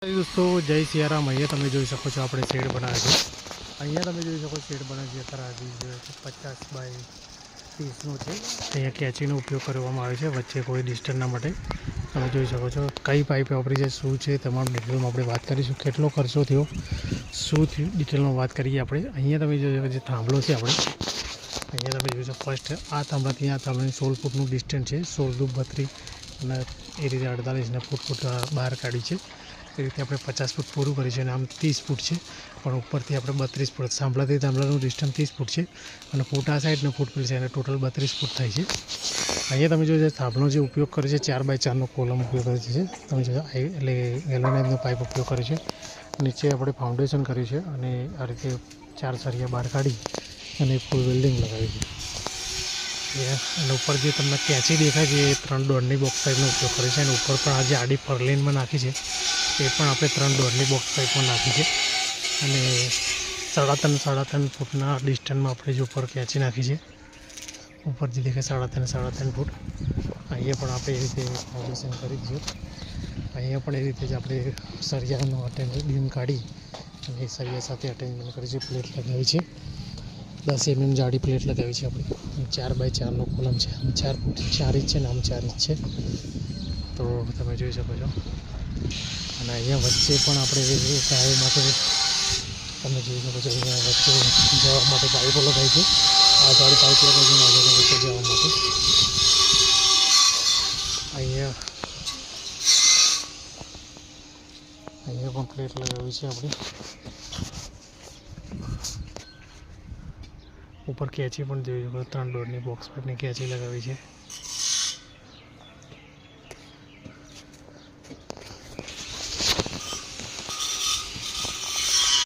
दोस्तों जय सियाराम। अँ तब जी सको अपने शेड बनावे छे। अँ तब जी सको शेड बनावे छे 50 बाय 30 नो है। अँ केचीनो उपयोग कर वच्चे कोई डिस्टन्स ना माटे। तब जी सको कई पाइप वापरी है शू है तमाम डिटेल में अपने बात करीशुं। केटलो खर्चो थयो शू थयुं डिटेल में बात करिए अपने। अँ तब जो थांभलो है अपने अँ तब जो फर्स्ट आ थांभला थी आ थांभला 16 फूटनु डिस्टन्स है। 16 दूर 32 અને એ રીતે 48 ફૂટ બહાર કાઢી છે। એ રીતે આપણે 50 ફૂટ પૂરું કરી છે અને આમ 30 ફૂટ છે પણ ઉપરથી આપણે 32 ફૂટ થાંભલાથી થાંભલાનું ડિસ્ટન્સ 30 ફૂટ છે અને ફૂટ આ સાઈડનો ફૂટ પેલી સાઈડ ટોટલ 32 ફૂટ થાય છે। અહીંયા તમે જો થાંભલો જે ઉપયોગ કરે છે 4x4નો કોલમ ઉપયોગ કરે છે। તમે જો એટલે ગેલ્વેનાઇઝનો પાઇપ ઉપયોગ કરે છે। નીચે આપણે ફાઉન્ડેશન કર્યું છે અને આ રીતે 4 સળિયા બહાર કાઢી અને ફૂલ વેલ્ડિંગ લગાવી છે। અને ઉપર જે તમને કેચી દેખાય છે એ 3 દોડની બોક્સ ટાઈપનો ઉપયોગ કરે છે અને ઉપર પણ આ જે આડી ફરલેનમાં નાખી છે એ પણ આપણે 3 દોડની બોક્સ ટાઈપમાં નાખી છે અને 3.5 ફૂટના ડિસ્ટન્સમાં આપણે જે ઉપર કેચી નાખી છે। ઉપર જે દેખાય 3.5 ફૂટ અહીંયા પણ આપણે એ રીતે ફાઉન્ડેશન કરી દીધું। અહીંયા પણ એ રીતે જ આપણે સળિયાનો અટેચમેન્ટ બીમ કાઢી અને એ સળિયા સાથે અટેચમેન્ટ કરી છે। પ્લેટ લગાવી છે 10 mm જાડી પ્લેટ लगावी है। अपनी 4x4નો કોલમ है। आम 4 फूट 4 इंच है आम 4 इंच है। तो तब जी सको अँ वच्चे अपने गाय माटे तब जी सको अँ वच्चे जवा माटे पाइपों लगाई है। आ गाड़ी पाइप लगाई है आगे वच्चे जवा माटे अँ पण प्लेट लगावी है। अपनी ऊपर केची पण 3 डोरनी बॉक्स पर केची लगावी है।